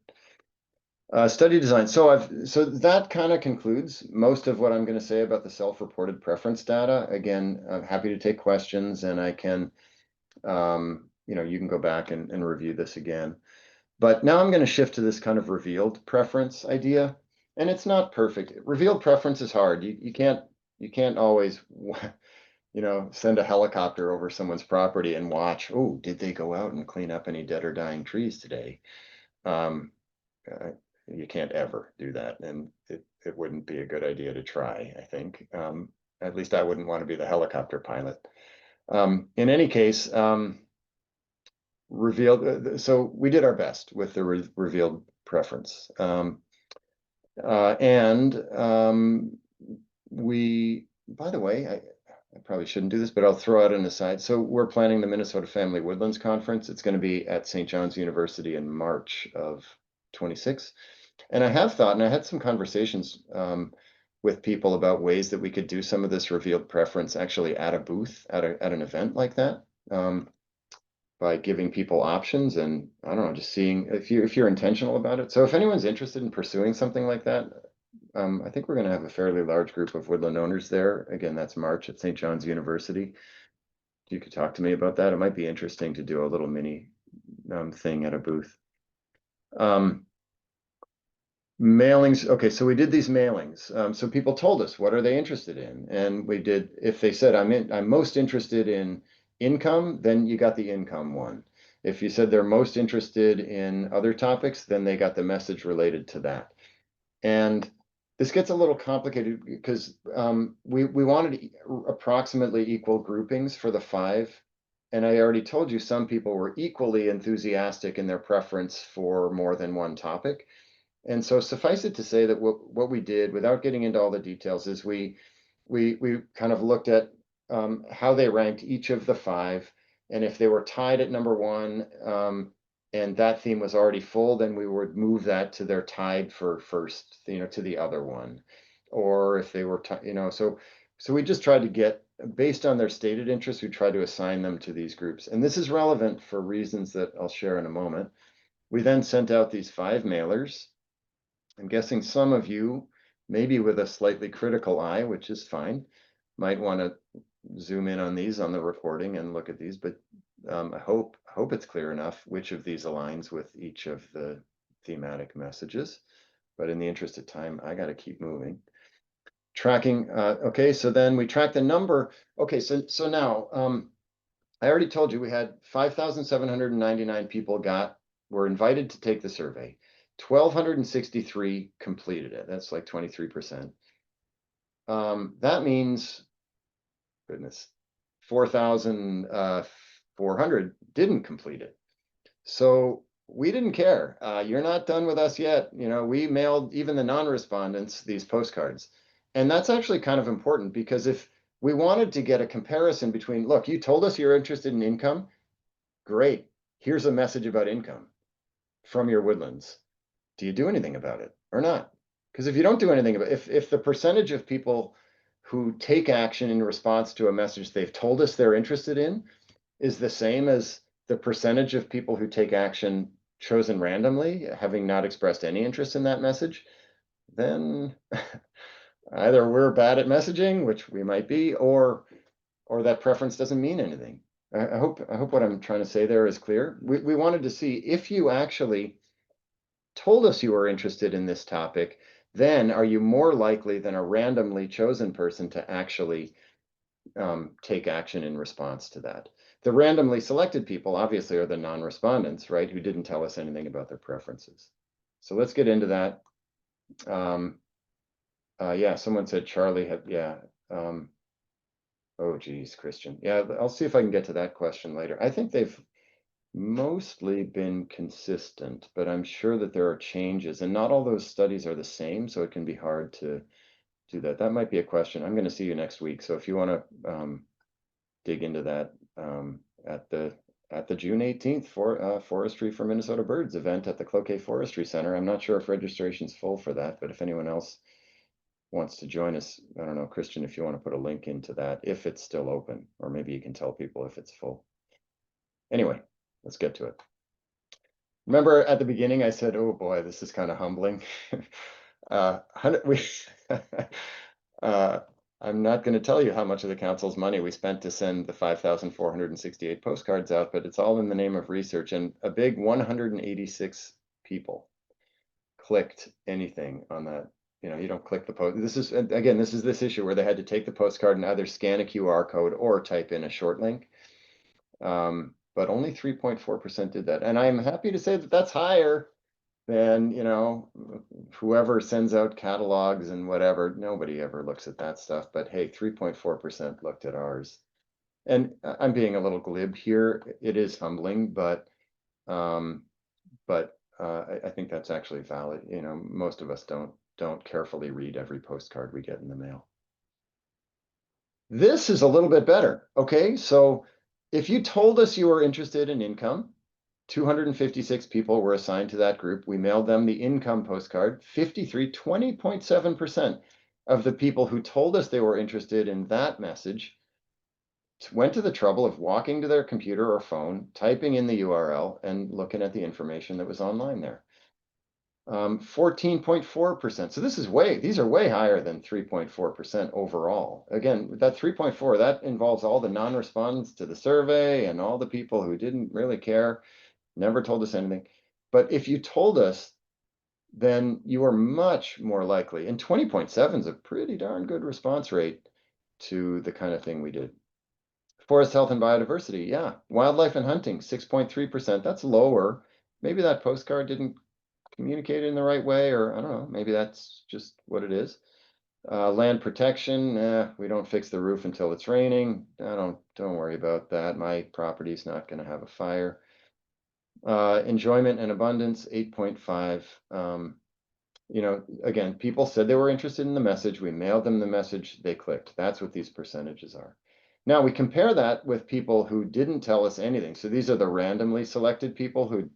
Study design. So that kind of concludes most of what I'm going to say about the self-reported preference data. Again, I'm happy to take questions, and I can, you can go back and review this again. But now I'm going to shift to this kind of revealed preference idea, and it's not perfect. Revealed preference is hard. You can't always, send a helicopter over someone's property and watch. Oh, did they go out and clean up any dead or dying trees today? Um, you can't ever do that, and it wouldn't be a good idea to try, I think. At least I wouldn't want to be the helicopter pilot. In any case, so we did our best with the revealed preference. By the way, I probably shouldn't do this, but I'll throw out an aside. So we're planning the Minnesota Family Woodlands Conference. It's going to be at St. John's University in March of 26. And I have thought, and I had some conversations with people about ways that we could do some of this revealed preference actually at a booth, at an event like that, by giving people options, and I don't know, just seeing if you're intentional about it. So if anyone's interested in pursuing something like that, I think we're going to have a fairly large group of woodland owners there. Again, that's March at St. John's University. You could talk to me about that. It might be interesting to do a little mini thing at a booth. Mailings. Okay, so we did these mailings. So people told us, what are they interested in? And we did, if they said, I'm most interested in income, then you got the income one. If you said they're most interested in other topics, then they got the message related to that. And this gets a little complicated because we wanted approximately equal groupings for the 5. And I already told you some people were equally enthusiastic in their preference for more than one topic. And so suffice it to say that what we did, without getting into all the details, is we kind of looked at how they ranked each of the 5. And if they were tied at number 1, and that theme was already full, then we would move that to their tied for first, to the other one. Or if they were, so we just tried to get, based on their stated interests, we tried to assign them to these groups. And this is relevant for reasons that I'll share in a moment. We then sent out these 5 mailers. I'm guessing some of you, maybe with a slightly critical eye, which is fine, might want to zoom in on these on the recording and look at these, but I hope it's clear enough which of these aligns with each of the thematic messages. But in the interest of time, I got to keep moving. Tracking. Okay, so then we track the number. Okay, so now I already told you we had 5,799 people were invited to take the survey. 1,263 completed it. That's like 23%. That means, goodness, 4,400 didn't complete it. So we didn't care. You're not done with us yet. We mailed even the non-respondents these postcards. And that's actually kind of important, because if we wanted to get a comparison between, look, you told us you're interested in income. Great. Here's a message about income from your woodlands. Do you do anything about it or not? Because if you don't do anything about it, if the percentage of people who take action in response to a message they've told us they're interested in is the same as the percentage of people who take action chosen randomly, having not expressed any interest in that message, then either we're bad at messaging, which we might be, or that preference doesn't mean anything. I hope what I'm trying to say there is clear. We wanted to see if you actually told us you were interested in this topic, then are you more likely than a randomly chosen person to actually take action in response to that? The randomly selected people obviously are the non-respondents, right, who didn't tell us anything about their preferences. So let's get into that. Yeah, someone said Charlie had, yeah. Oh, geez, Christian. Yeah, I'll see if I can get to that question later. I think they've mostly been consistent, but I'm sure that there are changes, and not all those studies are the same, so it can be hard to do that. That might be a question. I'm going to see you next week. So if you want to dig into that at the June 18th Forestry for Minnesota Birds event at the Cloquet Forestry Center. I'm not sure if registration's full for that, but if anyone else wants to join us, I don't know, Christian, if you want to put a link into that, if it's still open, or maybe you can tell people if it's full. Anyway, let's get to it. Remember at the beginning, I said, oh boy, this is kind of humbling. I'm not going to tell you how much of the council's money we spent to send the 5,468 postcards out, but it's all in the name of research. And a big 186 people clicked anything on that. You know, you don't click the post. This is, again, this is this issue where they had to take the postcard and either scan a QR code or type in a short link. But only 3.4% did that. And I'm happy to say that that's higher than, you know, whoever sends out catalogs and whatever. Nobody ever looks at that stuff. But hey, 3.4% looked at ours. And I'm being a little glib here. It is humbling, but I think that's actually valid. You know, most of us don't carefully read every postcard we get in the mail. This is a little bit better. Okay, so if you told us you were interested in income, 256 people were assigned to that group. We mailed them the income postcard. 20.7% of the people who told us they were interested in that message went to the trouble of walking to their computer or phone, typing in the URL, and looking at the information that was online there. 14.4%. So these are way higher than 3.4% overall. Again, that 3.4, that involves all the non-respondents to the survey and all the people who didn't really care, never told us anything. But if you told us, then you are much more likely, and 20.7 is a pretty darn good response rate to the kind of thing we did. Forest health and biodiversity, yeah. Wildlife and hunting, 6.3%. That's lower. Maybe that postcard didn't communicate in the right way, or I don't know, maybe that's just what it is. Land protection, we don't fix the roof until it's raining. Don't worry about that. My property's not going to have a fire. Enjoyment and abundance, 8.5. You know, again, people said they were interested in the message. We mailed them the message. They clicked. That's what these percentages are. Now we compare that with people who didn't tell us anything. So these are the randomly selected people who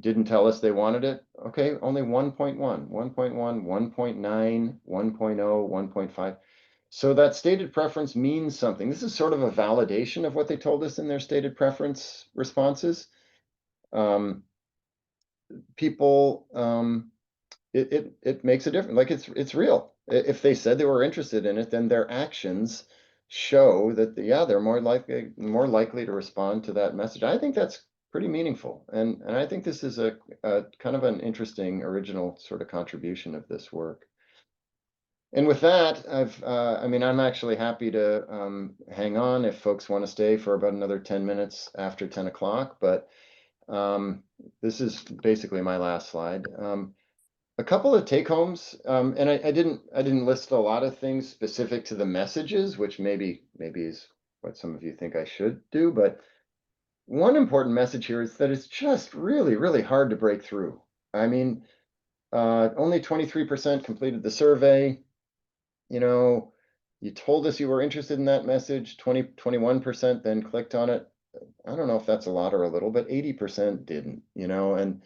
didn't tell us they wanted it. Okay, only 1.1, 1.1, 1.9, 1.0, 1.5. So that stated preference means something. This is sort of a validation of what they told us in their stated preference responses. People, it makes a difference. Like it's real. If they said they were interested in it, then their actions show that they're more likely to respond to that message. I think that's pretty meaningful, and I think this is a kind of an interesting original sort of contribution of this work. And with that, I mean, I'm actually happy to hang on if folks want to stay for about another 10 minutes after 10 o'clock, but this is basically my last slide. A couple of take homes, and I didn't list a lot of things specific to the messages, which maybe is what some of you think I should do, but one important message here is that it's just really, really hard to break through. I mean, only 23% completed the survey. You know, you told us you were interested in that message, 21% then clicked on it. I don't know if that's a lot or a little, but 80% didn't, you know, and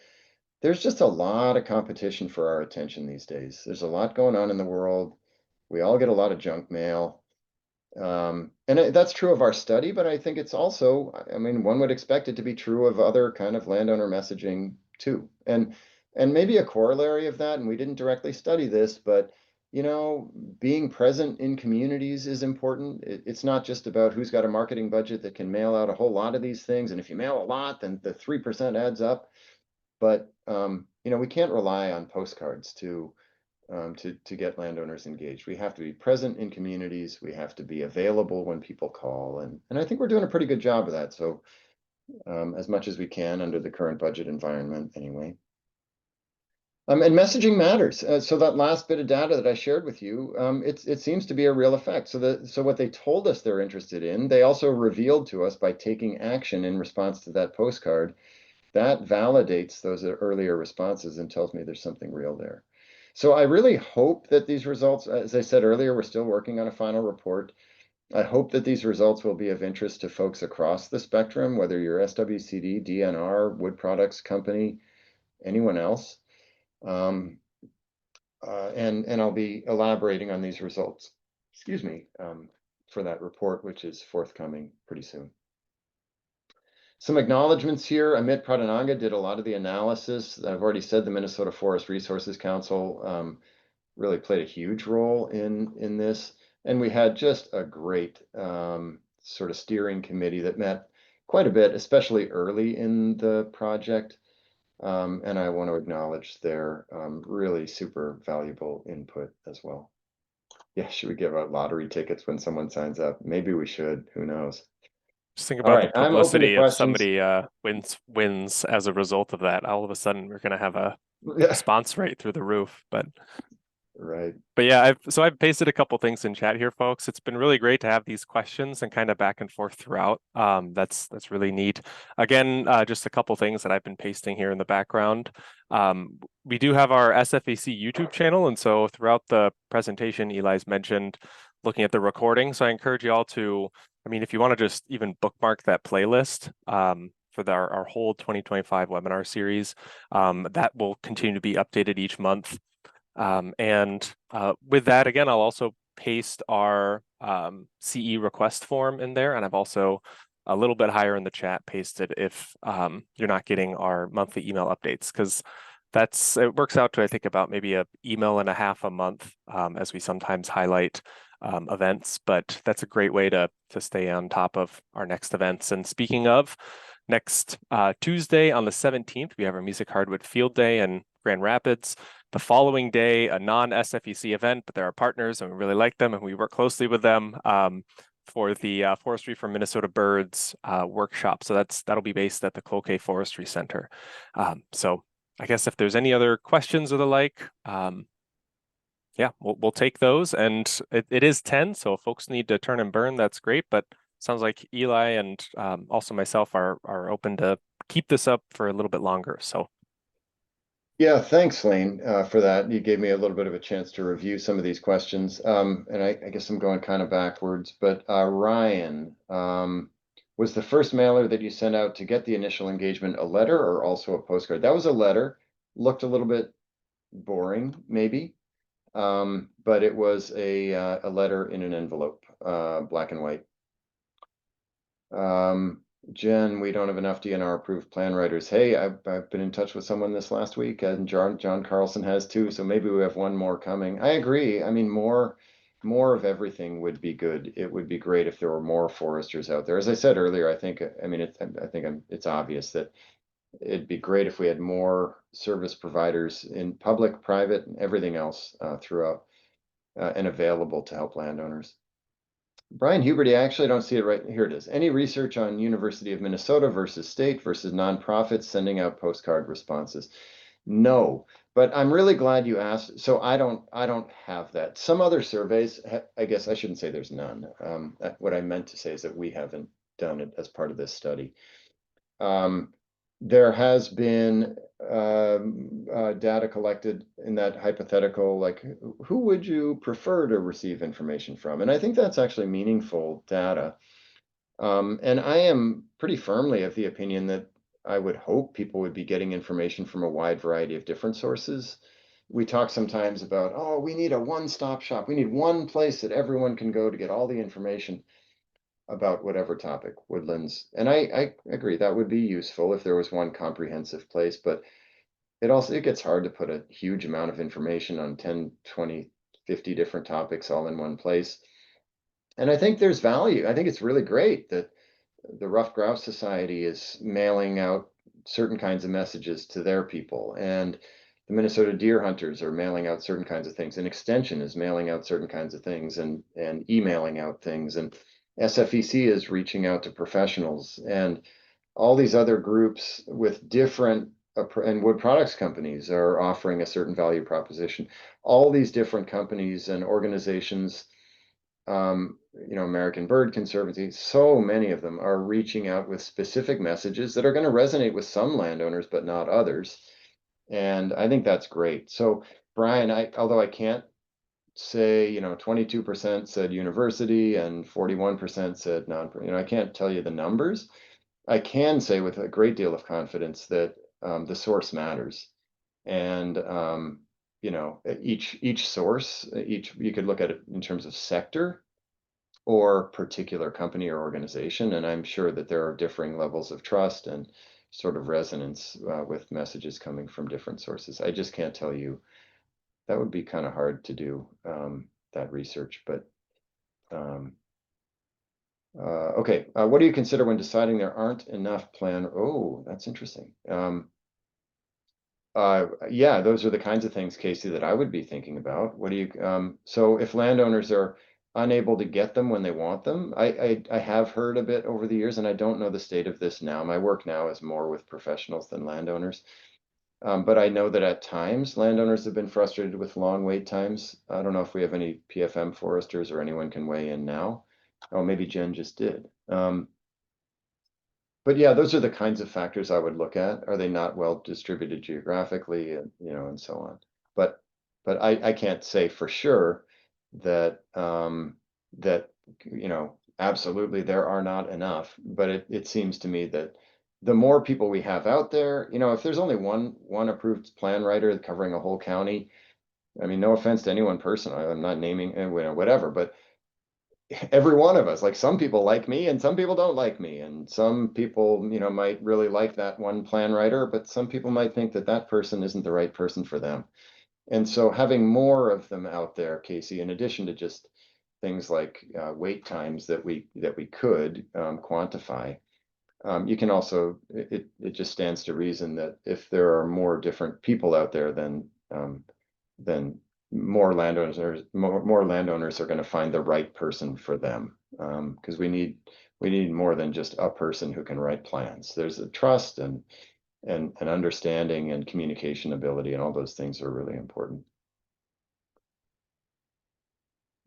there's just a lot of competition for our attention these days. There's a lot going on in the world. We all get a lot of junk mail. And that's true of our study, but I think it's also, I mean, one would expect it to be true of other kind of landowner messaging too. And maybe a corollary of that, and we didn't directly study this, but you know, being present in communities is important. It's not just about who's got a marketing budget that can mail out a whole lot of these things. And if you mail a lot, then the 3% adds up. But you know, we can't rely on postcards to get landowners engaged. We have to be present in communities. We have to be available when people call, and I think we're doing a pretty good job of that. So as much as we can under the current budget environment, anyway. And messaging matters. So that last bit of data that I shared with you, it seems to be a real effect. So what they told us they're interested in, they also revealed to us by taking action in response to that postcard. That validates those earlier responses and tells me there's something real there. So I really hope that these results, as I said earlier, we're still working on a final report. I hope that these results will be of interest to folks across the spectrum, whether you're SWCD, DNR, wood products company, anyone else. And I'll be elaborating on these results, excuse me, for that report, which is forthcoming pretty soon. Some acknowledgements here. Amit Pradhananga did a lot of the analysis. I've already said the Minnesota Forest Resources Council really played a huge role in this. And we had just a great sort of steering committee that met quite a bit, especially early in the project. And I want to acknowledge their really super valuable input as well. Yeah, should we give out lottery tickets when someone signs up? Maybe we should. Who knows? Just think All about the right, I'm open to publicity if questions. somebody wins as a result of that. All of a sudden, we're going to have a Yeah, response rate through the roof. right. But yeah, I've pasted a couple things in chat here, folks. It's been really great to have these questions and kind of back and forth throughout. That's really neat. Again, just a couple things that I've been pasting here in the background. We do have our SFAC YouTube channel, and so throughout the presentation, Eli's mentioned looking at the recording. So I encourage you all to, I mean, if you want to just even bookmark that playlist for our whole 2025 webinar series, that will continue to be updated each month. And with that, again, I'll also paste our CE request form in there. And I've also a little bit higher in the chat pasted if you're not getting our monthly email updates, because it works out to, I think, about maybe an email and a half a month, as we sometimes highlight events. But that's a great way to stay on top of our next events. And speaking of, next Tuesday on the 17th, we have our Music Hardwood Field Day in Grand Rapids. The following day, a non-SFEC event, but they're our partners and we really like them and we work closely with them for the Forestry for Minnesota Birds workshop. So that'll be based at the Cloquet Forestry Center. So I guess if there's any other questions or the like, yeah, we'll take those. And it is 10, so if folks need to turn and burn, that's great. But sounds like Eli and also myself are open to keep this up for a little bit longer. So. Yeah, thanks, Lane, for that. You gave me a little bit of a chance to review some of these questions. And I guess I'm going kind of backwards, but Ryan, was the first mailer that you sent out to get the initial engagement a letter or also a postcard? That was a letter. Looked a little bit boring, maybe, but it was a letter in an envelope, black and white. Jen, we don't have enough DNR approved plan writers. Hey, I've been in touch with someone this last week, and John Carlson has too. So maybe we have one more coming. I agree. I mean, more of everything would be good. It would be great if there were more foresters out there. As I said earlier, I think it's obvious that it'd be great if we had more service providers in public, private, and everything else throughout and available to help landowners. Brian Huberty, I actually don't see it right here. It is. Any research on University of Minnesota versus state versus nonprofits sending out postcard responses? No, but I'm really glad you asked. So I don't have that. Some other surveys, I guess I shouldn't say there's none. What I meant to say is that we haven't done it as part of this study. There has been data collected in that hypothetical, like who would you prefer to receive information from? And I think that's actually meaningful data. And I am pretty firmly of the opinion that I would hope people would be getting information from a wide variety of different sources. We talk sometimes about, oh, we need a one-stop shop. We need one place that everyone can go to get all the information about whatever topic, woodlands. And I agree that would be useful if there was one comprehensive place, but it gets hard to put a huge amount of information on 10, 20, 50 different topics all in one place. And I think there's value. I think it's really great that the Ruffed Grouse Society is mailing out certain kinds of messages to their people, and the Minnesota Deer Hunters are mailing out certain kinds of things, and Extension is mailing out certain kinds of things and emailing out things, and SFEC is reaching out to professionals, and all these other groups with different and wood products companies are offering a certain value proposition. All these different companies and organizations, American Bird Conservancy, so many of them are reaching out with specific messages that are going to resonate with some landowners, but not others. And I think that's great. So Brian, although I can't say, 22% said university and 41% said non, I can't tell you the numbers. I can say with a great deal of confidence that the source matters. And each source, you could look at it in terms of sector or particular company or organization, and I'm sure that there are differing levels of trust and sort of resonance with messages coming from different sources. I just can't tell you. That would be kind of hard to do, that research, but okay. What do you consider when deciding there aren't enough plan? Oh, that's interesting. Yeah, those are the kinds of things, Casey, that I would be thinking about. What do you, so if landowners are unable to get them when they want them, I have heard a bit over the years, and I don't know the state of this now. My work now is more with professionals than landowners. But I know that at times landowners have been frustrated with long wait times. I don't know if we have any PFM foresters or anyone can weigh in now. Oh, maybe Jen just did. But yeah, those are the kinds of factors I would look at. Are they not well distributed geographically, and and so on. But I can't say for sure that that absolutely there are not enough. But it seems to me that the more people we have out there, if there's only one approved plan writer covering a whole county, I mean, no offense to anyone personally, I'm not naming whatever, but every one of us, like some people like me and some people don't like me, and some people might really like that one plan writer, but some people might think that that person isn't the right person for them. And so having more of them out there, Casey, in addition to just things like wait times that we could quantify, you can also, it just stands to reason that if there are more different people out there, then more landowners are going to find the right person for them, because we need more than just a person who can write plans. There's a trust and understanding and communication ability, and all those things are really important.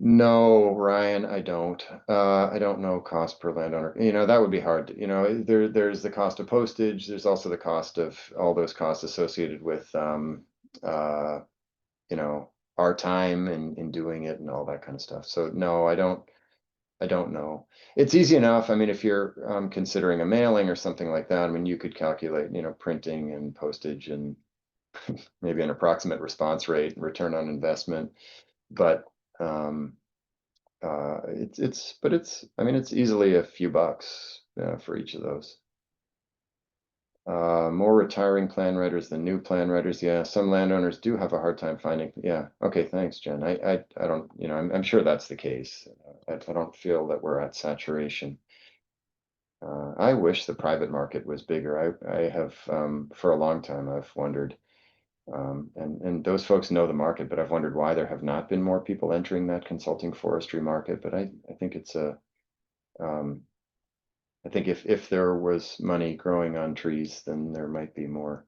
No, Ryan, I don't. I don't know cost per landowner. That would be hard. There's the cost of postage. There's also the cost of all those costs associated with uh, our time in doing it and all that kind of stuff. So no, I don't know. It's easy enough. I mean, if you're considering a mailing or something like that, I mean, you could calculate, printing and postage and maybe an approximate response rate and return on investment. But I mean, it's easily a few bucks for each of those. More retiring plan writers than new plan writers. Yeah, some landowners do have a hard time finding. Yeah. Okay. Thanks, Jen. I don't, I'm sure that's the case. I don't feel that we're at saturation. I wish the private market was bigger. I have, for a long time, I've wondered, and those folks know the market, but I've wondered why there have not been more people entering that consulting forestry market. But I think um, I think if there was money growing on trees, then there might be more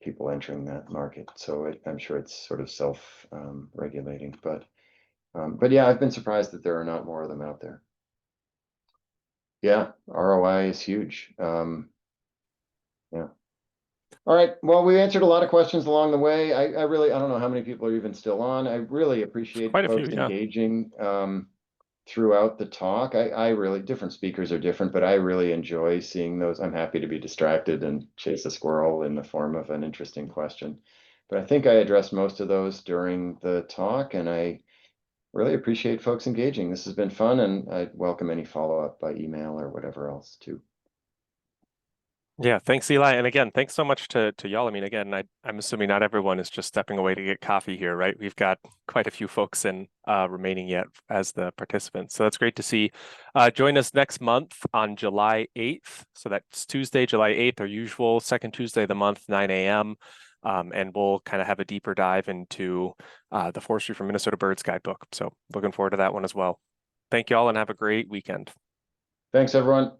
people entering that market. So I'm sure it's sort of self regulating, but yeah, I've been surprised that there are not more of them out there. Yeah, ROI is huge. Yeah. All right. Well, we answered a lot of questions along the way. I don't know how many people are even still on. I really appreciate Quite a few, folks yeah. engaging throughout the talk. I really, different speakers are different, but I really enjoy seeing those. I'm happy to be distracted and chase a squirrel in the form of an interesting question. But I think I addressed most of those during the talk, and I really appreciate folks engaging. This has been fun, and I welcome any follow-up by email or whatever else too. Yeah, thanks, Eli. And again, thanks so much to y'all. I mean, again, I'm assuming not everyone is just stepping away to get coffee here, right? We've got quite a few folks in remaining yet as the participants. So that's great to see. Join us next month on July 8th. So that's Tuesday, July 8th, our usual second Tuesday of the month, 9 a.m. And we'll kind of have a deeper dive into the Forestry for Minnesota Birds guidebook. So looking forward to that one as well. Thank you all and have a great weekend. Thanks, everyone.